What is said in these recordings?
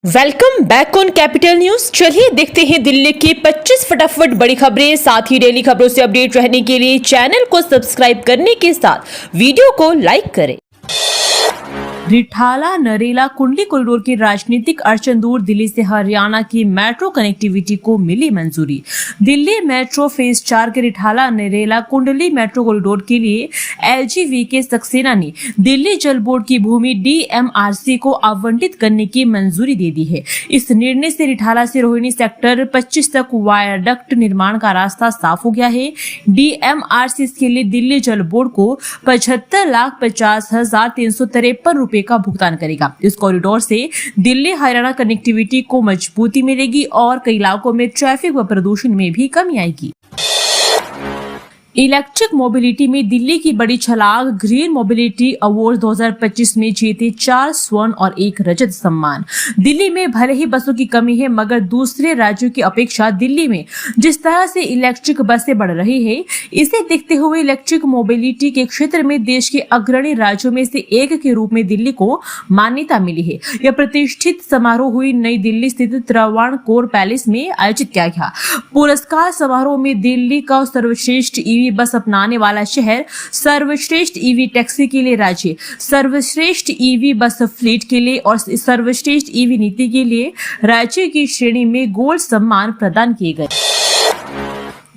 Welcome back on capital news. चलिए देखते हैं दिल्ली की 25 फटाफट बड़ी खबरें। साथ ही डेली खबरों से अपडेट रहने के लिए चैनल को सब्सक्राइब करने के साथ वीडियो को लाइक करें। रिठाला नरेला कुंडली कॉरिडोर की राजनीतिक अड़चन दूर, दिल्ली से हरियाणा की मेट्रो कनेक्टिविटी को मिली मंजूरी। दिल्ली मेट्रो फेज 4 के रिठाला नरेला कुंडली मेट्रो कॉरिडोर के लिए LGVK सक्सेना ने दिल्ली जल बोर्ड की भूमि DMRC को आवंटित करने की मंजूरी दे दी है। इस निर्णय से रिठाला से रोहिणी सेक्टर 25 तक वायाडक्ट निर्माण का रास्ता साफ हो गया है। DMRC इसके लिए दिल्ली जल बोर्ड को 75,50,353 रुपए का भुगतान करेगा। इस कॉरिडोर से दिल्ली हरियाणा कनेक्टिविटी को मजबूती मिलेगी और कई इलाकों में ट्रैफिक व प्रदूषण में भी कमी आएगी। इलेक्ट्रिक मोबिलिटी में दिल्ली की बड़ी छलांग, ग्रीन मोबिलिटी अवार्ड 2025 में जीते 4 स्वर्ण और 1 रजत सम्मान। दिल्ली में भले ही बसों की कमी है, मगर दूसरे राज्यों की अपेक्षा दिल्ली में जिस तरह से इलेक्ट्रिक बसें बढ़ रही है, इसे देखते हुए इलेक्ट्रिक मोबिलिटी के क्षेत्र में देश के अग्रणी राज्यों में से एक के रूप में दिल्ली को मान्यता मिली है। यह प्रतिष्ठित समारोह हुई नई दिल्ली स्थित त्रावणकोर पैलेस में आयोजित किया गया। पुरस्कार समारोह में दिल्ली का सर्वश्रेष्ठ बस अपनाने वाला शहर, सर्वश्रेष्ठ EV टैक्सी के लिए राज्य, सर्वश्रेष्ठ EV बस फ्लीट के लिए और सर्वश्रेष्ठ EV नीति के लिए राज्य की श्रेणी में गोल्ड सम्मान प्रदान किए गए।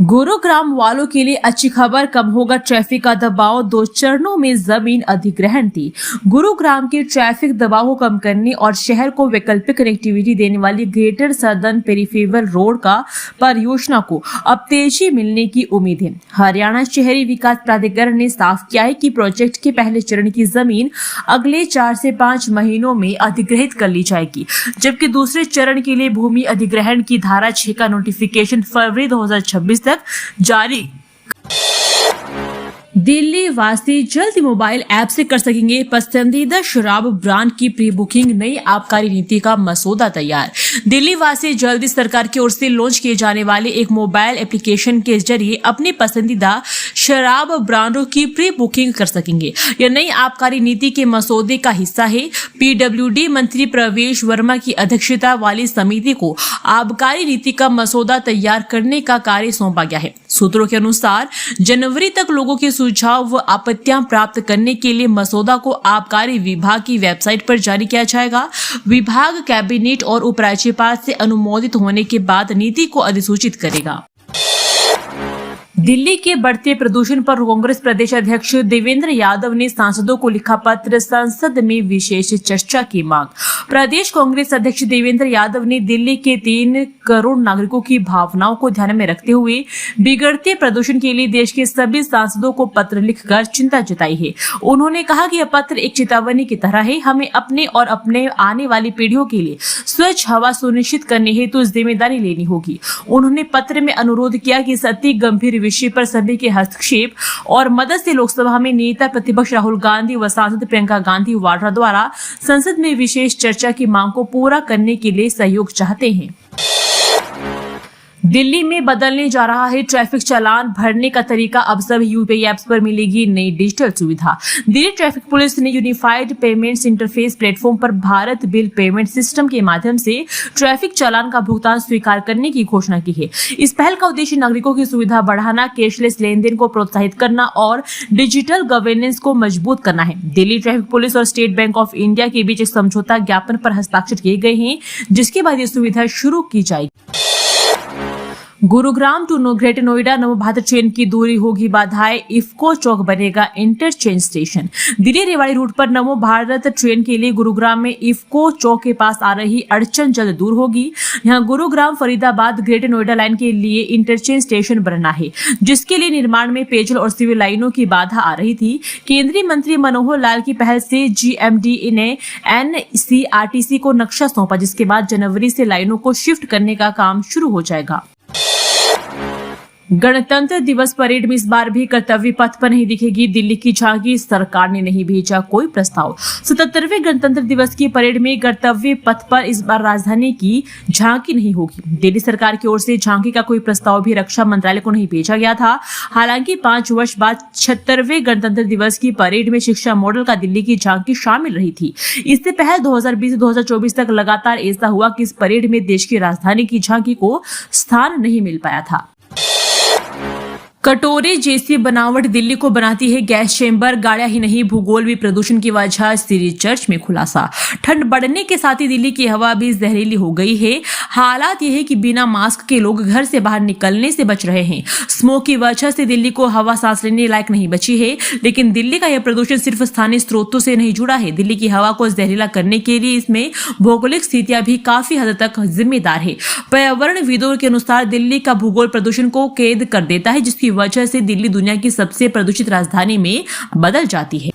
गुरुग्राम वालों के लिए अच्छी खबर, कम होगा ट्रैफिक का दबाव। 2 चरणों में जमीन अधिग्रहण थी। गुरुग्राम के ट्रैफिक दबाव को कम करने और शहर को वैकल्पिक कनेक्टिविटी देने वाली ग्रेटर सदर्न पेरिफेरल रोड का परियोजना को अब तेजी मिलने की उम्मीद है। हरियाणा शहरी विकास प्राधिकरण ने साफ किया है कि प्रोजेक्ट के पहले चरण की जमीन अगले 4 से 5 महीनों में अधिग्रहित कर ली जाएगी, जबकि दूसरे चरण के लिए भूमि अधिग्रहण की धारा 6 का नोटिफिकेशन फरवरी 2026 तक जारी। दिल्ली वासी जल्द मोबाइल ऐप से कर सकेंगे पसंदीदा शराब ब्रांड की प्री बुकिंग, नई आबकारी नीति का मसौदा तैयार। दिल्ली वासी जल्द सरकार की ओर से लॉन्च किए जाने वाले एक मोबाइल एप्लीकेशन के जरिए अपनी पसंदीदा शराब ब्रांडों की प्री बुकिंग कर सकेंगे। यह नई आबकारी नीति के मसौदे का हिस्सा है। PWD मंत्री प्रवेश वर्मा की अध्यक्षता वाली समिति को आबकारी नीति का मसौदा तैयार करने का कार्य सौंपा गया है। सूत्रों के अनुसार जनवरी तक लोगों के सुझाव व आपत्तियां प्राप्त करने के लिए मसौदा को आबकारी विभाग की वेबसाइट पर जारी किया जाएगा। विभाग कैबिनेट और उपराज्यपाल से अनुमोदित होने के बाद नीति को अधिसूचित करेगा। दिल्ली के बढ़ते प्रदूषण पर कांग्रेस प्रदेश अध्यक्ष देवेंद्र यादव ने सांसदों को लिखा पत्र, संसद में विशेष चर्चा की मांग। प्रदेश कांग्रेस अध्यक्ष देवेंद्र यादव ने दिल्ली के 3 करोड़ नागरिकों की भावनाओं को ध्यान में रखते हुए बिगड़ते प्रदूषण के लिए देश के सभी सांसदों को पत्र लिखकर चिंता जताई है। उन्होंने कहा कि यह पत्र एक चेतावनी की तरह है। हमें अपने और अपने आने वाली पीढ़ियों के लिए स्वच्छ हवा सुनिश्चित करने हेतु जिम्मेदारी लेनी होगी। उन्होंने पत्र में अनुरोध किया कि इस अति गंभीर विषय पर सभी के हस्तक्षेप और मदद से लोकसभा में नेता प्रतिपक्ष राहुल गांधी व सांसद प्रियंका गांधी वाड्रा द्वारा संसद में विशेष चर्चा की मांग को पूरा करने के लिए सहयोग चाहते हैं। दिल्ली में बदलने जा रहा है ट्रैफिक चालान भरने का तरीका। अब सभी UPI ऐप्स पर मिलेगी नई डिजिटल सुविधा। दिल्ली ट्रैफिक पुलिस ने यूनिफाइड पेमेंट्स इंटरफेस प्लेटफॉर्म पर भारत बिल पेमेंट सिस्टम के माध्यम से ट्रैफिक चालान का भुगतान स्वीकार करने की घोषणा की है। इस पहल का उद्देश्य नागरिकों की सुविधा बढ़ाना, कैशलेस लेनदेन को प्रोत्साहित करना और डिजिटल गवर्नेंस को मजबूत करना है। दिल्ली ट्रैफिक पुलिस और स्टेट बैंक ऑफ इंडिया के बीच एक समझौता ज्ञापन पर हस्ताक्षर किए गए हैं, जिसके बाद ये सुविधा शुरू की जाएगी। Gurugram to greater Noida NaMo Bharat train की दूरी होगी बाधाएं, इफ्को चौक बनेगा interchange station. Delhi Rewari route पर नमो भारत ट्रेन के लिए गुरुग्राम में इफ्को चौक के पास आ रही अड़चन जल्द दूर होगी। यहां गुरुग्राम फरीदाबाद ग्रेटर नोएडा लाइन के लिए इंटरचेंज स्टेशन बनना है, जिसके लिए निर्माण में पेयजल और सिविल लाइनों की बाधा आ रही थी। केंद्रीय मंत्री मनोहर लाल की पहल से GMD ने NCRTC को नक्शा सौंपा, जिसके बाद जनवरी से लाइनों को शिफ्ट करने का काम शुरू हो जाएगा। गणतंत्र दिवस परेड में इस बार भी कर्तव्य पथ पर नहीं दिखेगी दिल्ली की झांकी। सरकार ने नहीं भेजा कोई प्रस्ताव। 77वें गणतंत्र दिवस की परेड में कर्तव्य पथ पर इस बार राजधानी की झांकी नहीं होगी। दिल्ली सरकार की ओर से झांकी का कोई प्रस्ताव भी रक्षा मंत्रालय को नहीं भेजा गया था। हालांकि 5 वर्ष बाद 76वें गणतंत्र दिवस की परेड में शिक्षा मॉडल का दिल्ली की झांकी शामिल रही थी। इससे पहले 2020 से 2024 तक लगातार ऐसा हुआ कि इस परेड में देश की राजधानी की झांकी को स्थान नहीं मिल पाया था। कटोरे जैसी बनावट दिल्ली को बनाती है गैस चेंबर। गाड़ियां ही नहीं, भूगोल भी प्रदूषण की वजह, सिरी चर्च में खुलासा। ठंड बढ़ने के साथ ही दिल्ली की हवा भी जहरीली हो गई है। हालात यह है कि बिना मास्क के लोग घर से बाहर निकलने से बच रहे हैं। स्मोक की वजह से दिल्ली को हवा सांस लेने लायक नहीं बची है। लेकिन दिल्ली का यह प्रदूषण सिर्फ स्थानीय स्रोतों से नहीं जुड़ा है। दिल्ली की हवा को जहरीला करने के लिए इसमें भौगोलिक स्थितियां भी काफी हद तक जिम्मेदार है। पर्यावरणविदों के अनुसार दिल्ली का भूगोल प्रदूषण को कैद कर देता है, जिसकी वजह से दिल्ली दुनिया की सबसे प्रदूषित राजधानी में बदल जाती है।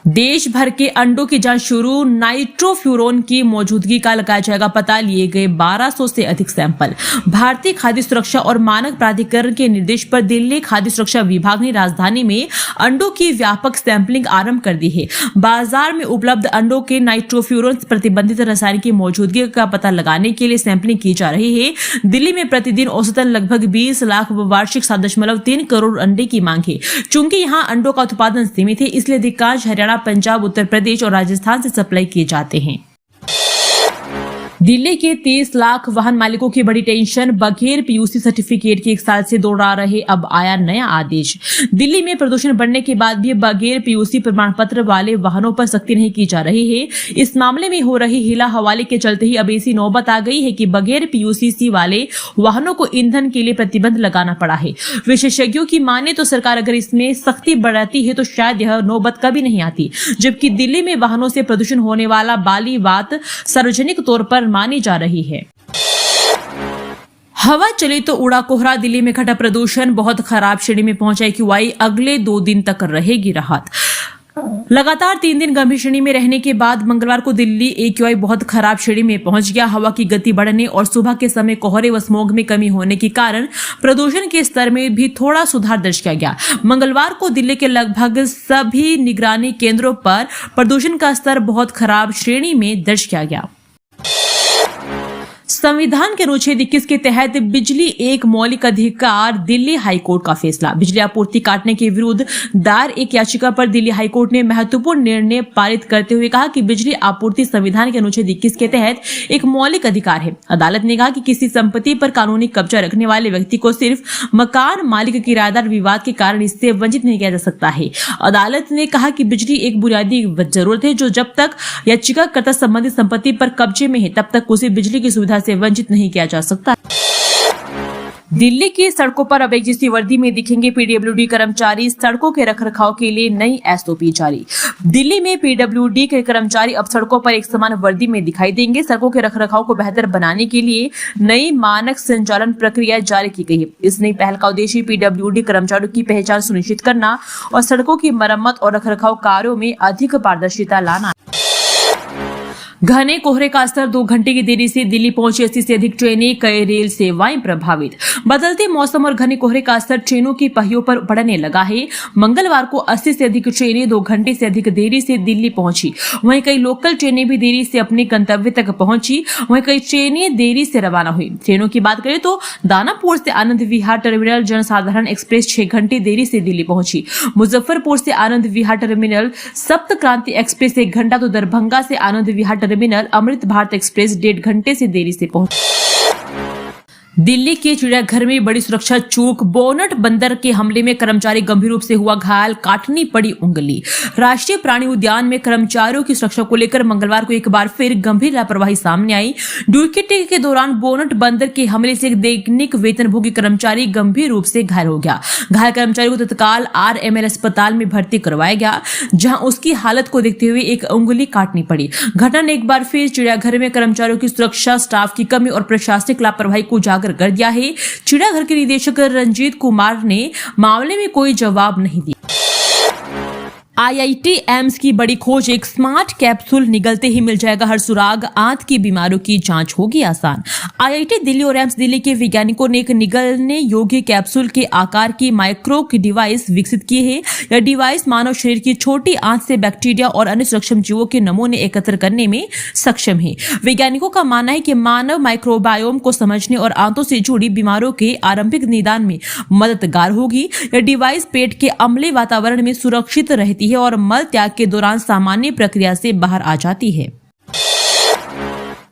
देश भर के अंडों की जांच शुरू। नाइट्रोफ्यूरोन की मौजूदगी का लगाया जाएगा पता। लिए गए 1200 से अधिक सैंपल। भारतीय खाद्य सुरक्षा और मानक प्राधिकरण के निर्देश पर दिल्ली खाद्य सुरक्षा विभाग ने राजधानी में अंडों की व्यापक सैंपलिंग आरंभ कर दी है। बाजार में उपलब्ध अंडों के नाइट्रोफ्यूरोन प्रतिबंधित रसायन की मौजूदगी का पता लगाने के लिए सैंपलिंग की जा रही है। दिल्ली में प्रतिदिन औसतन लगभग 20 लाख व वार्षिक 7.3 करोड़ अंडे की मांग है। चूंकि यहां अंडों का उत्पादन सीमित है, इसलिए अधिकांश हरियाणा, पंजाब, उत्तर प्रदेश और राजस्थान से सप्लाई किए जाते हैं। दिल्ली के 30 लाख वाहन मालिकों की बड़ी टेंशन। बगैर पीयूसी सर्टिफिकेट के 1 साल से दौड़ा रहे, अब आया नया आदेश। दिल्ली में प्रदूषण बढ़ने के बाद भी बगैर पीयूसी प्रमाण पत्र वाले वाहनों पर सख्ती नहीं की जा रही है। इस मामले में हो रही हिला हवाले के चलते ही अब ऐसी नौबत आ गई है कि बगैर पीयूसी वाले वाहनों को ईंधन के लिए प्रतिबंध लगाना पड़ा है। विशेषज्ञों की माने तो सरकार अगर इसमें सख्ती बढ़ाती है तो शायद यह नौबत कभी नहीं आती। जबकि दिल्ली में वाहनों से प्रदूषण होने वाला बाली बात सार्वजनिक तौर पर मानी जा रही है। हवा चले तो उड़ा कोहरा। दिल्ली में घटा प्रदूषण, बहुत खराब श्रेणी में पहुंचा AQI। अगले 2 दिन तक रहेगी राहत। लगातार 3 दिन गंभीर श्रेणी में रहने के बाद मंगलवार को दिल्ली AQI बहुत खराब श्रेणी में पहुंच गया। हवा की गति बढ़ने और सुबह के समय कोहरे व स्मॉग में कमी होने के कारण प्रदूषण के स्तर में भी थोड़ा सुधार दर्ज किया गया। मंगलवार को दिल्ली के लगभग सभी निगरानी केंद्रों पर प्रदूषण का स्तर बहुत खराब श्रेणी में दर्ज किया गया। संविधान के अनुच्छेद 21 के तहत बिजली एक मौलिक अधिकार। दिल्ली हाईकोर्ट का फैसला। बिजली आपूर्ति काटने के विरुद्ध दायर एक याचिका पर दिल्ली हाईकोर्ट ने महत्वपूर्ण निर्णय पारित करते हुए कहा कि बिजली आपूर्ति संविधान के अनुच्छेद 21 के तहत एक मौलिक अधिकार है। अदालत ने कहा कि किसी संपत्ति पर कानूनी कब्जा रखने वाले व्यक्ति को सिर्फ मकान मालिक किराएदार विवाद के कारण इससे वंचित नहीं किया जा सकता है। अदालत ने कहा कि बिजली एक बुनियादी जरूरत है जो जब तक याचिकाकर्ता संबंधित संपत्ति पर कब्जे में है तब तक उसे बिजली की सुविधा से वंचित नहीं किया जा सकता। दिल्ली की सड़कों पर अब एक जैसी वर्दी में दिखेंगे पीडब्ल्यूडी कर्मचारी। सड़कों के रखरखाव के लिए नई SOP जारी। दिल्ली में पीडब्ल्यूडी के कर्मचारी अब सड़कों पर एक समान वर्दी में दिखाई देंगे। सड़कों के रखरखाव को बेहतर बनाने के लिए नई मानक संचालन प्रक्रिया जारी की गई है। इस नई पहल का उद्देश्य पीडब्ल्यूडी कर्मचारियों की पहचान सुनिश्चित करना और सड़कों की मरम्मत और रखरखाव कार्यों में अधिक पारदर्शिता लाना। घने कोहरे का असर। 2 घंटे की देरी से दिल्ली पहुंची 80 से अधिक ट्रेनें, कई रेल सेवाएं प्रभावित। बदलते मौसम और घने कोहरे का असर ट्रेनों की पहियों पर पड़ने लगा है। मंगलवार को 80 से अधिक ट्रेनें 2 घंटे से अधिक देरी से दिल्ली पहुंची। वहीं कई लोकल ट्रेनें भी देरी से अपने गंतव्य तक पहुंची। वहीं कई ट्रेनें देरी से रवाना हुई। ट्रेनों की बात करें तो दानापुर से आनंद विहार टर्मिनल जनसाधारण एक्सप्रेस 6 घंटे देरी से दिल्ली पहुंची। मुजफ्फरपुर से आनंद विहार टर्मिनल सप्त क्रांति एक्सप्रेस 1 घंटा, तो दरभंगा से आनंद विहार टर्मिनल अमृत भारत एक्सप्रेस 1.5 घंटे से देरी से पहुंची। दिल्ली के चिड़ियाघर में बड़ी सुरक्षा चूक। बोनट बंदर के हमले में कर्मचारी गंभीर रूप से हुआ घायल, काटनी पड़ी उंगली। राष्ट्रीय प्राणी उद्यान में कर्मचारियों की सुरक्षा को लेकर मंगलवार को एक बार फिर गंभीर लापरवाही सामने आई। ड्यूटी के दौरान बोनट बंदर के हमले से एक दैनिक वेतनभोगी कर्मचारी गंभीर रूप से घायल हो गया। घायल कर्मचारी को तत्काल RML अस्पताल में भर्ती करवाया गया, जहां उसकी हालत को देखते हुए एक उंगली काटनी पड़ी। घटना ने एक बार फिर चिड़ियाघर में कर्मचारियों की सुरक्षा, स्टाफ की कमी और प्रशासनिक लापरवाही को उजागर कर दिया है। चिड़ियाघर के निदेशक रंजीत कुमार ने मामले में कोई जवाब नहीं दिया। आईआईटी एम्स की बड़ी खोज, एक स्मार्ट कैप्सूल निगलते ही मिल जाएगा हर सुराग, आंत की बीमारियों की जांच होगी आसान। आईआईटी दिल्ली और एम्स दिल्ली के वैज्ञानिकों ने एक निगलने योग्य कैप्सूल के आकार की माइक्रो डिवाइस विकसित की है। यह डिवाइस मानव शरीर की छोटी आंत से बैक्टीरिया और अन्य सूक्ष्म जीवों के नमूने एकत्र करने में सक्षम है। वैज्ञानिकों का मानना है कि मानव माइक्रोबायोम को समझने और आंतों से जुड़ी बीमारियों के आरंभिक निदान में मददगार होगी। यह डिवाइस पेट के अम्लीय वातावरण में सुरक्षित रहती है और मल त्याग के दौरान सामान्य प्रक्रिया से बाहर आ जाती है।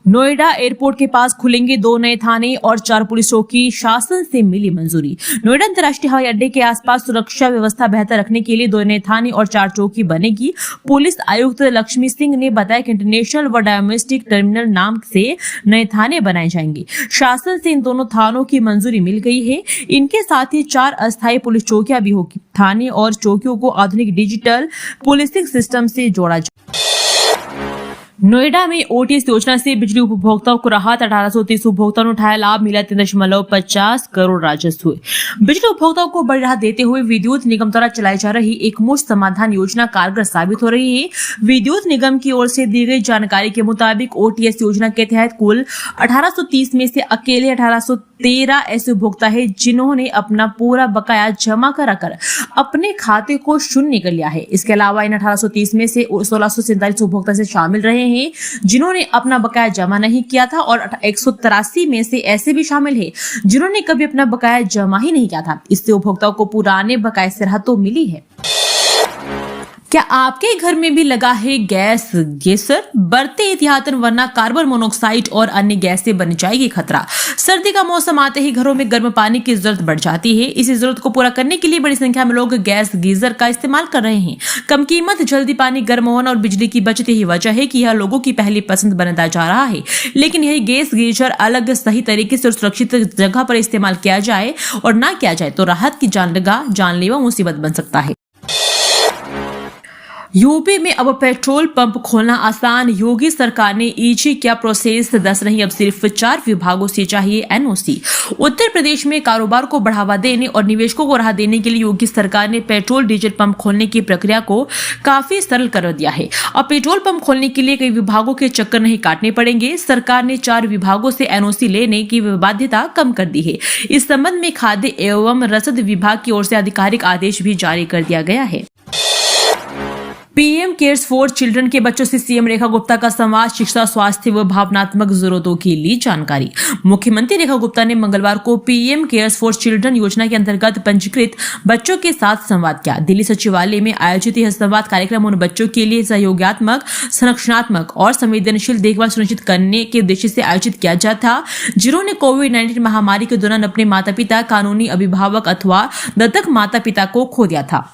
नोएडा एयरपोर्ट के पास खुलेंगे 2 नए थाने और 4 पुलिस चौकी, शासन से मिली मंजूरी। नोएडा अंतर्राष्ट्रीय हवाई अड्डे के आसपास सुरक्षा व्यवस्था बेहतर रखने के लिए 2 नए थाने और 4 चौकी बनेगी। पुलिस आयुक्त लक्ष्मी सिंह ने बताया कि इंटरनेशनल व डोमेस्टिक टर्मिनल नाम से नए थाने बनाए जाएंगे। शासन से इन दोनों थानों की मंजूरी मिल गई है। इनके साथ ही 4 अस्थायी पुलिस चौकियां भी होगी। थाने और चौकियों को आधुनिक डिजिटल पुलिसिंग सिस्टम से जोड़ा जाए। नोएडा में ओटीएस योजना से बिजली उपभोक्ताओं को राहत, 1830 उपभोक्ताओं ने उठाया लाभ, मिला 3.50 करोड़ राजस्व। बिजली उपभोक्ताओं को बड़ी राहत देते हुए विद्युत निगम द्वारा चलाई जा रही एक मुश्त समाधान योजना कारगर साबित हो रही है। विद्युत निगम की ओर से दी गई जानकारी के मुताबिक ओटीएस योजना के तहत कुल 1830 में से अकेले 1813 ऐसे उपभोक्ता है जिन्होंने अपना पूरा बकाया जमा कराकर अपने खाते को शून्य कर लिया है। इसके अलावा इन 1830 में से 1647 उपभोक्ता से शामिल रहे हैं जिन्होंने अपना बकाया जमा नहीं किया था और 183 में से ऐसे भी शामिल हैं जिन्होंने कभी अपना बकाया जमा ही नहीं किया था। इससे उपभोक्ताओं को पुराने बकाये से राहत तो मिली है। क्या आपके घर में भी लगा है गैस गीजर? बढ़ते एहतियातन वरना कार्बन मोनोऑक्साइड और अन्य गैस से बन जाएगी खतरा। सर्दी का मौसम आते ही घरों में गर्म पानी की जरूरत बढ़ जाती है। इसी जरूरत को पूरा करने के लिए बड़ी संख्या में लोग गैस गीजर का इस्तेमाल कर रहे हैं। कम कीमत, जल्दी पानी गर्म होना और बिजली की बचत यही वजह है कि यह लोगों की पहली पसंद बनता जा रहा है। लेकिन यही गैस गीजर अलग सही तरीके से और सुरक्षित जगह पर इस्तेमाल किया जाए और ना किया जाए तो राहत की जानलेवा मुसीबत बन सकता है। यूपी में अब पेट्रोल पंप खोलना आसान, योगी सरकार ने ईजी क्या प्रोसेस 10 नहीं अब सिर्फ 4 विभागों से चाहिए एनओसी। उत्तर प्रदेश में कारोबार को बढ़ावा देने और निवेशकों को राहत देने के लिए योगी सरकार ने पेट्रोल डीजल पंप खोलने की प्रक्रिया को काफी सरल कर दिया है। अब पेट्रोल पंप खोलने के लिए कई विभागों के चक्कर नहीं काटने पड़ेंगे। सरकार ने 4 विभागों से एनओसी लेने की बाध्यता कम कर दी है। इस संबंध में खाद्य एवं रसद विभाग की ओर से आधिकारिक आदेश भी जारी कर दिया गया है। पीएम केयर्स फॉर चिल्ड्रन के बच्चों से सीएम रेखा गुप्ता का संवाद, शिक्षा, स्वास्थ्य व भावनात्मक जरूरतों के लिए जानकारी। मुख्यमंत्री रेखा गुप्ता ने मंगलवार को पीएम केयर्स फॉर चिल्ड्रन योजना के अंतर्गत पंजीकृत बच्चों के साथ संवाद किया। दिल्ली सचिवालय में आयोजित यह संवाद कार्यक्रम उन बच्चों के लिए सहयोगात्मक, संरक्षणात्मक और संवेदनशील देखभाल सुनिश्चित करने के उद्देश्य से आयोजित किया जाता था, जिन्होंने कोविड-19 महामारी के दौरान अपने माता पिता, कानूनी अभिभावक अथवा दत्तक माता पिता को खो दिया था।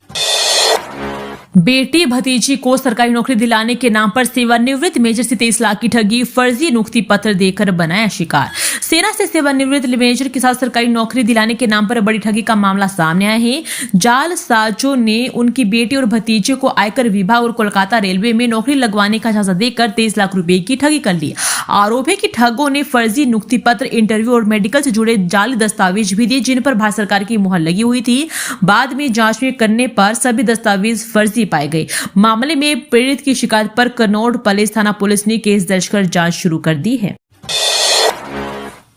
बेटी भतीजी को सरकारी नौकरी दिलाने के नाम पर सेवानिवृत्त मेजर से 23 लाख की ठगी, फर्जी नियुक्ति पत्र देकर बनाया शिकार। सेना से सेवानिवृत्त मेजर के साथ सरकारी नौकरी दिलाने के नाम पर बड़ी ठगी का मामला सामने आया है। जालसाजों ने उनकी बेटी और भतीजे को आयकर विभाग और कोलकाता रेलवे में नौकरी लगवाने का झांसा देकर 23 लाख रुपए की ठगी कर ली। आरोप है कि ठगों ने फर्जी नियुक्ति पत्र, इंटरव्यू और मेडिकल से जुड़े जाली दस्तावेज भी दिए, जिन पर भारत सरकार की मुहर लगी हुई थी। बाद में जांच में करने पर सभी दस्तावेज फर्जी पाए गए। मामले में पीड़ित की शिकायत पर कनौड़ पुलिस थाना पुलिस ने केस दर्ज कर जांच शुरू कर दी है।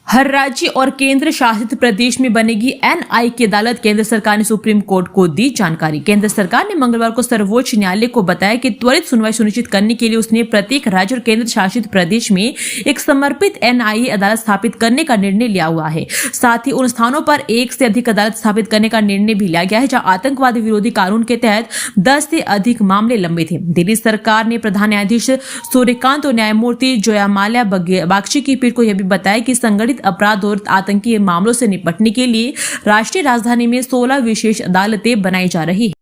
हर राज्य और केंद्र शासित प्रदेश में बनेगी एनआई की अदालत, केंद्र सरकार ने सुप्रीम कोर्ट को दी जानकारी। केंद्र सरकार ने मंगलवार को सर्वोच्च न्यायालय को बताया कि त्वरित सुनवाई सुनिश्चित करने के लिए उसने प्रत्येक राज्य और केंद्र शासित प्रदेश में एक समर्पित एनआईए अदालत स्थापित करने का निर्णय लिया हुआ है। साथ ही उन स्थानों पर एक से अधिक अदालत स्थापित करने का निर्णय भी लिया गया है जहां आतंकवाद विरोधी कानून के तहत 10 से अधिक मामले लंबित हैं। दिल्ली सरकार ने प्रधान न्यायाधीश सूर्यकांत और न्यायमूर्ति जयामाल्या बागची की पीठ को यह भी बताया कि संगठित अपराध और आतंकी मामलों से निपटने के लिए राष्ट्रीय राजधानी में 16 विशेष अदालतें बनाई जा रही है।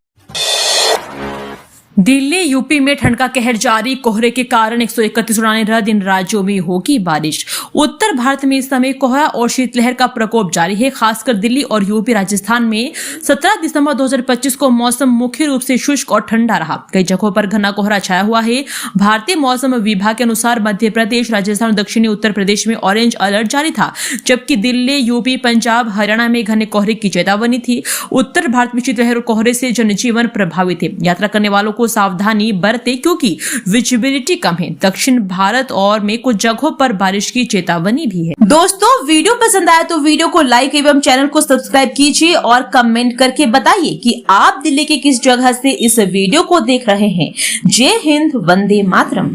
दिल्ली यूपी में ठंड का कहर जारी। कोहरे के कारण 131 उड़ानें रद्द। इन राज्यों में होगी बारिश। उत्तर भारत में इस समय कोहरा और शीतलहर का प्रकोप जारी है। खासकर दिल्ली और यूपी राजस्थान में 17 दिसंबर 2025 को मौसम मुख्य रूप से शुष्क और ठंडा रहा। कई जगहों पर घना कोहरा छाया हुआ है। भारतीय मौसम विभाग के अनुसार मध्य प्रदेश, राजस्थान और दक्षिणी उत्तर प्रदेश में ऑरेंज अलर्ट जारी था, जबकि दिल्ली, यूपी, पंजाब, हरियाणा में घने कोहरे की चेतावनी थी। उत्तर भारत में शीतलहर और कोहरे से जनजीवन प्रभावित है। यात्रा करने वालों को सावधानी बरते क्योंकि विजिबिलिटी कम है। दक्षिण भारत और में कुछ जगहों पर बारिश की चेतावनी भी है। दोस्तों, वीडियो पसंद आया तो वीडियो को लाइक एवं चैनल को सब्सक्राइब कीजिए और कमेंट करके बताइए कि आप दिल्ली के किस जगह से इस वीडियो को देख रहे हैं। जय हिंद, वंदे मातरम।